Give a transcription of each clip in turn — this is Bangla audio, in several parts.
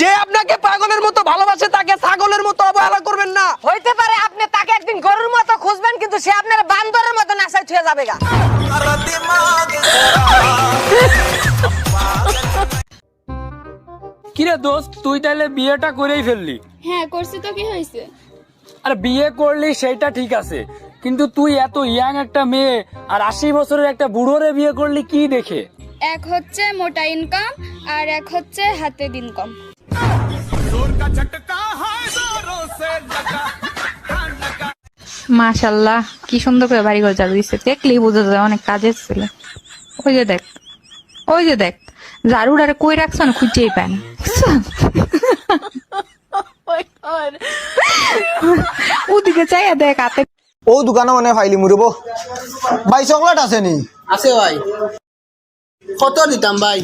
যে আপনাকে পাগলের মতো ভালোবাসে তাকে ছাগলের মতো অবহেলা করবেন না। হইতে পারে আপনি তাকে একদিন গরুর মতো খুঁজবেন, কিন্তু সে আপনার বান্দরের মতো নাসায় ছুঁয়ে যাবে গা। কিরে দোস্ত, তুই তাহলে বিয়েটা করেই ফেললি? হ্যাঁ করছি তো, কি হয়েছে? আর বিয়ে করলি সেটা ঠিক আছে, কিন্তু তুই এত ইয়াং একটা মেয়ে আর 80 বছরের একটা বুড়োরে বিয়ে করলি কি দেখে? এক হচ্ছে মোটা ইনকাম আর এক হচ্ছে হাতে দিন কম। মাশাল্লাহ, কি সুন্দর করে বাড়িঘর ঝাড়ু দিচ্ছে, দেখলেই বোঝা যায় অনেক কাজের ছেলে। ওই যে দেখ, ওই যে দেখ, ঝাড়ুটারে কই রাখছো না খুঁজেই পায় না। ওদিকে চাইয়া দেখ হাতে। ও দোকানে মানে ফাইলি মুরব ভাই, চকলেট আছে নি? আছে ভাই, কত দিতাম ভাই?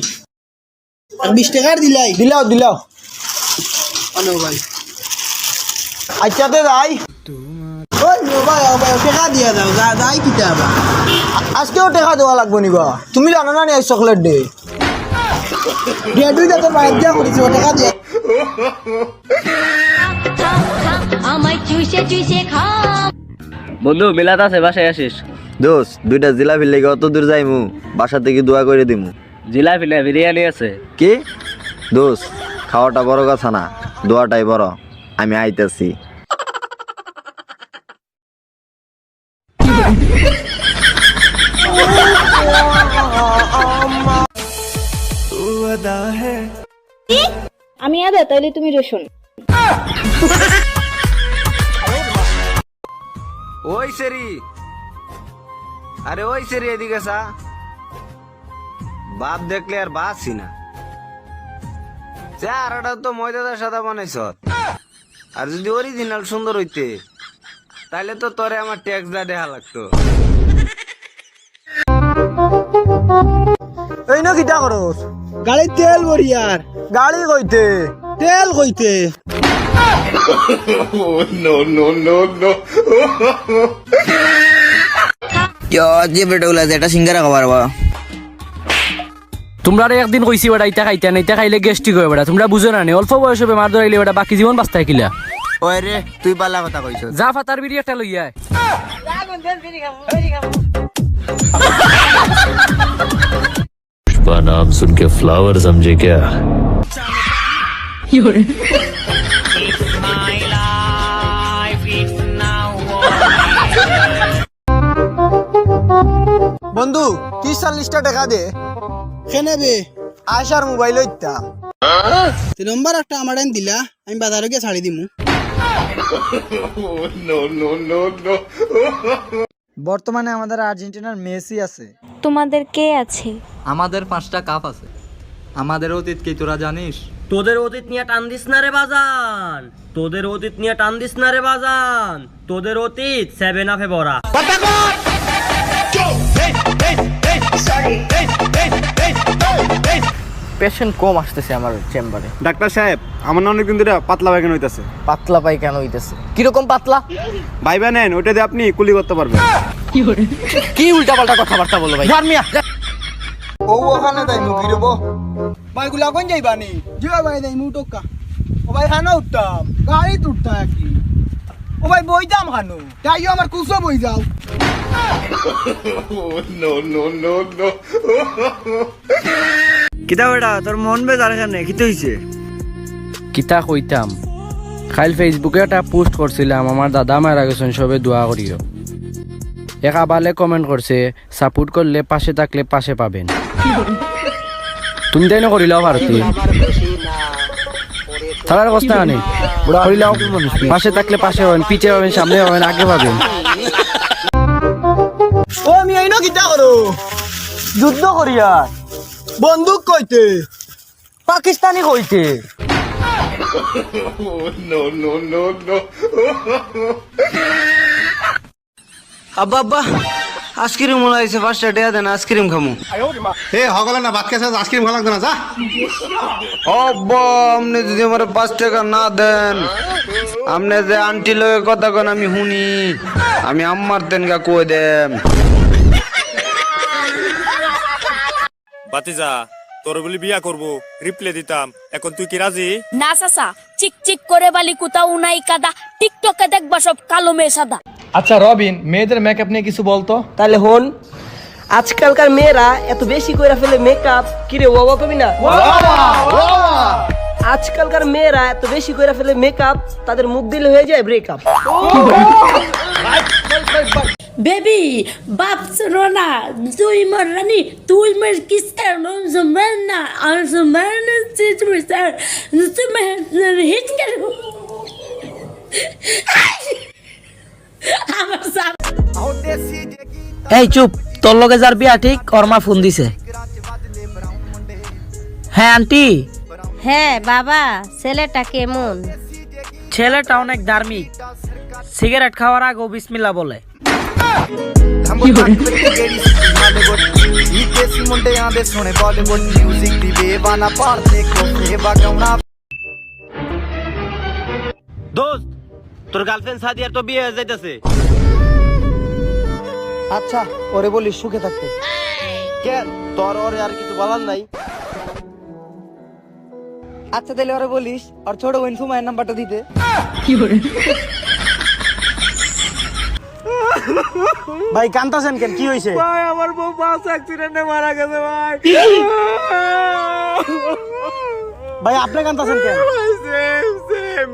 20 টাকার দিলাই? দিলাও দিলাও। আনো ভাই। আচ্ছাতে যাই। ওই ভাই টাকা দিয়া দাও, যাই কিতা আবার। আজকেও টাকা দেওয়া লাগবে নিবা? তুমি জানো না নি আজ চকলেট ডে? দিয়া দুইটা তো বাইর দিয়া করেছি, টাকা দিয়া। আমায় চুষে চুষে খা। বন্ধু মিলাত আছে, বাসায় আসিস? দোস্ত, দুইটা জিলাপি লেগে অত দূর যাইমু, বাসা থেকে দোয়া করে দিমু। জিলাপি না, বিরিয়ানি আছে। কি দোস্ত, খাওয়াটা বড় কথা না, দোয়াটাই বড়। আমি আইতেছি। আমি আদা, তাইলে তুমি রসুন। ওই সেরি, আরে ওই সেরি এদিকে সা। বাপ দেখলে আর বাসি না। চেহারাটা তো ময়দাদার সাদা বানাইছ, আর যদি অরিজিনাল সুন্দর হইতে তাইলে তো তোরে আমার ট্যাক্স দা দেখা লাগতো। এই না কিটা করস? গাড়ি তেল ভরিয়ার। গাড়ি কইতে? তেল কইতে? যে বেটাগুলা এটা সিঙ্গারা খাবার বা তোমরা একদিন কইছি বেটা ইটা খাইতে না, ইটা খাইলে গ্যাস্ট্রিক হয় বেটা। তোমরা বুঝো না নি, অল্প বয়সে বেমার ধরাইলে বেটা বাকি জীবন বাঁচতে কিলা। ওই রে, তুই পালা কথা কইছ। যা ফাতার বিড়ি একটা লইয়া আয়। पुष्पा नाम सुन के फ्लावर समझे क्या? বন্ধু 30-40টা টাকা দে। কেনে বে? আয়সার মোবাইল ইত্যাম। নম্বর একটা আমার দিলা, আমি বাজারে গিয়ে ছাড়ি দিমু। বর্তমানে আমাদের আর্জেন্টিনার মেসি আছে। তোমাদের কে আছে? আমাদের 5টা কাপ আছে। আমাদের অতীত কি তোরা জানিস? তোদের অতীত নিয়ে টান দিস না রে বাজান, তোদের অতীত নিয়ে টান দিস না রে বাজান। তোদের অতীত 7 আপে ভরা। পেশেন্ট কম আসতেছে আমার চেম্বারে। ডাক্তার সাহেব, আমার না অনেকদিন ধরে পাতলা পায়খানা হইতাছে। পাতলা পাই কেন হইতেছে? কিরকম পাতলা? ভাইবা নেন, ওইটা দিয়ে আপনি কুলি করতে পারবেন। কি উল্টাপাল্টা কথাবার্তা বলো ভাই? ও ওখানে তাই মুভি দেব। ভাই গুলা কোন যাইবানি? জিবা ভাই দেই মু টক্কা। ও ভাই খানা উঠতাম, গাড়ি উঠতা কি? ও ভাই বইতাম খানো, তাইও আমার কুসো বই যাও। কিতা বেটা, তোর মন বেজার কেনে? কি হইছে? কিতা কইতাম, কাল ফেসবুকে একটা পোস্ট করছিলাম, আমার দাদা মারা গেছেন, সবে দোয়া করিও। এক আবালে কমেন্ট করছে, সাপোর্ট করলে পাশে থাকলে পাশে পাবেন। তুমি তাই না করিলাও ভারতী থাকার অবস্থা নেই, করিলাও পাশে থাকলে পাশে পাবেন, পিছে পাবেন, সামনে পাবেন, আগে পাবেন। ও আমি আইনো কিতা করো? যুদ্ধ করিয়া? বন্দুক কইতে? পাকিস্তানি কইতে? আব্বা আব্বা, আইসক্রিম মনে হয়েছে, 5টা টাকা দেন, আইসক্রিম খামু। হে হগলা না, ভাত খেয়েছে, আইসক্রিম খাওয়া লাগবে না, যা। আব্বা, আপনি যদি আমার 5 টাকা না দেন, আপনি যে আন্টি লগে কথা কন আমি শুনি, আমি আম্মার দেন গা কই দেন। বাতিজা, তোর বলি বিয়া করব রিপ্লে দিতাম, এখন তুই কি রাজি? না চাচা, চিক চিক করে বালি কোথাও উনাই কাদা, টিকটকে দেখবা সব কালো মেয়ে সাদা। আচ্ছা রবিন, মেয়েদের মেকআপ নিয়ে কিছু বলতো। তাহলে হন, আজকালকার মেয়েরা এত বেশি করে ফেলে মেকআপ, কিরে বাবা কবি না? আজকালকার মেয়েরা এত বেশি করে ফেলে মেকআপ, তাদের মুখ দিলে হয়ে যায় ব্রেকআপ। বেবি বাপ রোনা তুই মর রানী, তুই মর কিসের না আর সুমারনে সিচুয়েশন তুমি হিট কর আমার সাথ। এই চুপ, তোর লগে যার বিয়া ঠিক, ওর মা ফোন দিছে। হ্যাঁ আন্টি। হ্যাঁ বাবা, ছেলেটা কেমন? ছেলেটা অনেক ধার্মিক, সিগারেট খাওয়ার আগে বিসমিল্লাহ বলে। দোস্ত, তোর গার্লফ্রেন্ড সাদিয়ার তো বিয়ে হয়ে যাইতেছে। আচ্ছা ওরে বলিস সুখে থাকতে। কেন তোর ওরে আর কিছু বলার নাই? আচ্ছা তাহলে ওরে বলিস আর ছোট বোন সুমাইয়ের নাম্বারটা দিতে। ভাই কান্তাছেন কেন, কি হয়েছে? ভাই আমার বউ বাস অ্যাক্সিডেন্টে মারা গেছে ভাই। ভাই আপনি কান্তাছেন কেন?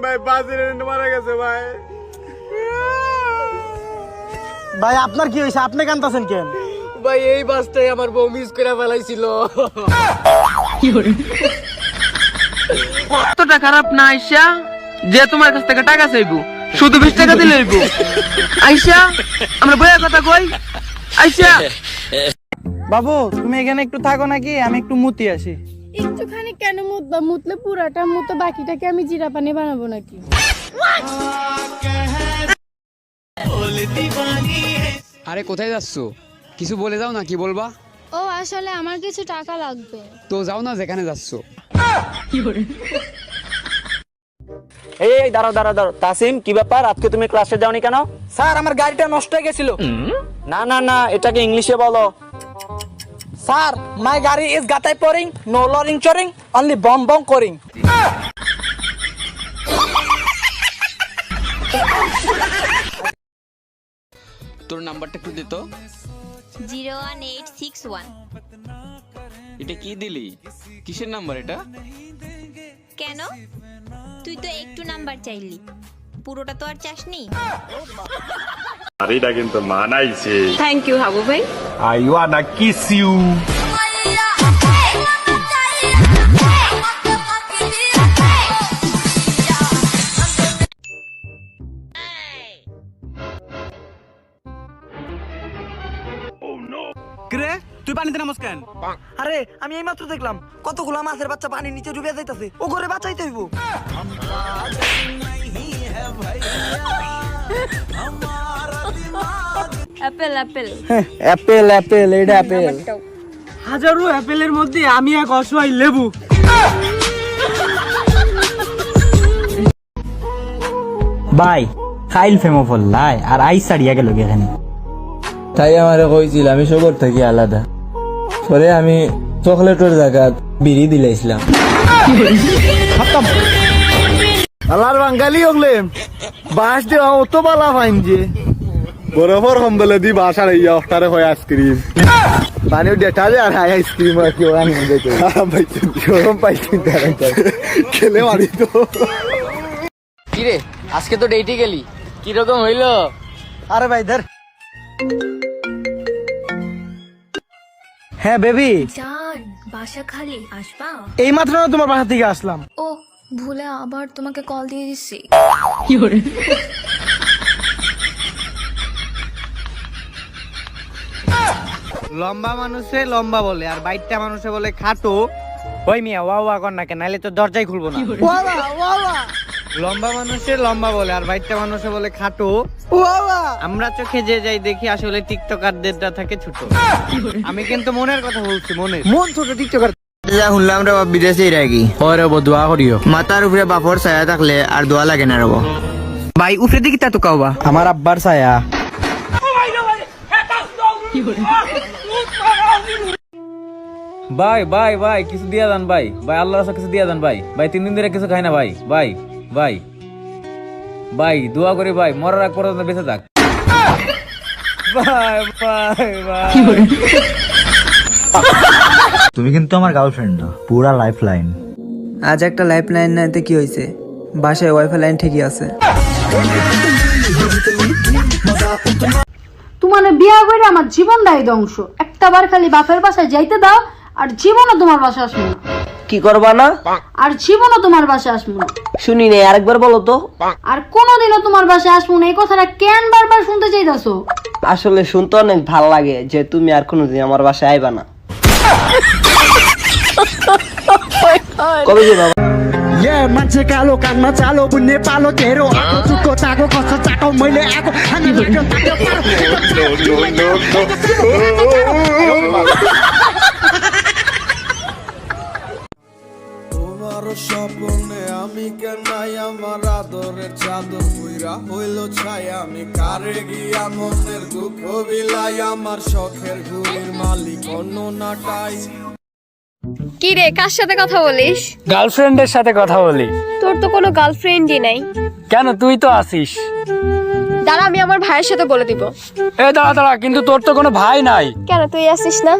ভাই বাস অ্যাক্সিডেন্টে মারা গেছে ভাই। ভাই আপনার কি হয়েছে, আপনি কান্তাছেন কেন? ভাই এই বাসটাই আমার বউ মিস করে ফেলাইছিল। কতটা খারাপ না আইসা যে তোমার কাছ থেকে টাকা চাইবো, শুধু 20 টাকা দিলে হইব। আইসা আমরা বইয়ের কথা কই। আইসা বাবু তুমি এখানে একটু থাকো নাকি, আমি একটু মুতি আসি। একটুখানি কেন মুতবা? মুতলে পুরাটা মুতো, বাকিটাকে আমি জিরা পানি বানাবো নাকি? আরে কোথায় যাচ্ছো? কিছু বলে যাও না, কি বলবা? ও আসলে আমার কিছু টাকা লাগবে। তো যাও না যেখানে যাচ্ছো। এই দাঁড়াও দাঁড়াও দাঁড়াও, তাসিম কি ব্যাপার, আজকে তুমি ক্লাসে যাওনি কেন? স্যার আমার গাড়িটা নষ্ট হয়ে গেছিল। না না না, এটাকে ইংলিশে বলো। স্যার মাই গাড়ি ইজ গাতাই পরিং, নো লরিং চরিং, অনলি বম বম করিং। তোর নাম্বারটা একটু দে তো। 01861। এটা কি দিলি? কিসের নাম্বার এটা? কেন তুই তো একটু নাম্বার চাইলি, পুরোটা তো আর চাসনি। আরেটা কিন্তু মানাইছে। থ্যাংক ইউ হাবু ভাই। I wanna kiss you. কিরে তুই পানিতে নামস কেন? আরে আমি এইমাত্র দেখলাম কতগুলো মাছের বাচ্চা পানির নিচে ডুবে যাইতাছে, ও করে বাঁচাইতে হইব। অ্যাপেল অ্যাপেল অ্যাপেল অ্যাপেল, এটা অ্যাপেল। হাজারো অ্যাপেলের মধ্যে আমি এক অসহায় লেবু। ভাই খাইল ফেমো ফল্লাই আর আইস ছাড়িয়া গেল এখানে। তাই আমারে কইছিল আমি সবর থেকে আলাদা, পরে আমি চকলেটের জায়গা বিড়ি দিলাইছিলাম। আলার বাঙালি হগলে বাস দেওয়া অত বালা ফাইন যে বরফর কম্বলে দি বাস আর ইয়া অফটারে হয় আইসক্রিম পানিও ডেটা দে আর হাই আইসক্রিম আর কেউ আনি দেখে গরম পাইছি খেলে মারি তো। কিরে আজকে তো ডেটে গেলি, কিরকম হইলো? আরে ভাই ধর। হ্যাঁ বেবি, জান বাসা খালি, আসবা? এই মাত্র তোমার বাসা থেকে আসলাম। ও ভুলে আবার তোমাকে কল দিয়ে দিচ্ছি। লম্বা মানুষে লম্বা বলে আর বাইটটা মানুষে বলে খাটো। ওই মিয়া ওয়া ওয়া কর না কেন, নাইলে তো দরজাই খুলবো না। লম্বা মানুষে লম্বা বলে আর বাইটটা মানুষে বলে খাটো। আমরা চোখে যে যাই দেখি আসলে টিকটকারদেরটা থাকে ছোট। আমি কিন্তু মনের কথা বলছি, মন ছোট টিকটকার। শুনলাম রে বাপ বিদেশে রাখি ওরে দোয়া করিও। মাথার উপরে বাপর ছায়া থাকলে আর দোয়া লাগে না রব। ভাই উপরে দিকে তা তো কাওবা আমার আব্বার ছায়া। ভাই ভাই ভাই কিছু দিয়া দেন ভাই, ভাই আল্লাহর রাস্তায় কিছু দিয়া দেন ভাই, ভাই 3 দিন ধরে কিছু খাই না ভাই, ভাই ভাই ভাই দোয়া করি ভাই মরার আগ পর্যন্ত বেঁচে থাক ভাই ভাই ভাই। তুমি কিন্তু আমার গার্লফ্রেন্ড না, পুরা লাইফ লাইন। আজ একটা লাইফ লাইন নাইতে কি হয়েছে, বাসায় ওয়াইফাই লাইন ঠিকই আছে। তোমার বিয়া করে আমার জীবনটাই ধ্বংস। একটা বার খালি বাপের বাসায় যাইতে দাও, আর জীবনও তোমার বাসায় আসবো না। কি করবা না? আর জীবনও তোমার বাসায় আসবো না। শুনি নেই, আরেকবার বলো তো। আর কোনোদিনও তোমার বাসায় আসবো না। এই কথাটা কেন বারবার শুনতে চাইতাছো? আসলে শুনতে অনেক ভাল লাগে যে তুমি আর কোনোদিন আমার বাসায় আইবা না। কবে যে বাবা ये मान्छे कालो कानमा चालो बुन्ने पालो तेरो आको चुको ताको कस चाको मैले आको हामी लाग्यो তোমার স্বপ্নে আমি কেনাই আমার আদরের চাদর পুইরা হইল ছাই আমি কারে গিয়া মনের দুঃখ বিলাই আমার শখের ঘুড়ির মালিক অন্য নাটাই। কি রে, কার সাথে কথা বলিস? গার্লফ্রেন্ডের সাথে কথা বলি। তোর তো কোনো গার্লফ্রেন্ডই নাই। কেন, তুই তো আসিস। দাঁড়া, আমি আমার ভাইয়ের সাথে বলে দিব। দাঁড়া, কিন্তু তোর তো কোনো ভাই নাই। কেন, তুই আসিস না?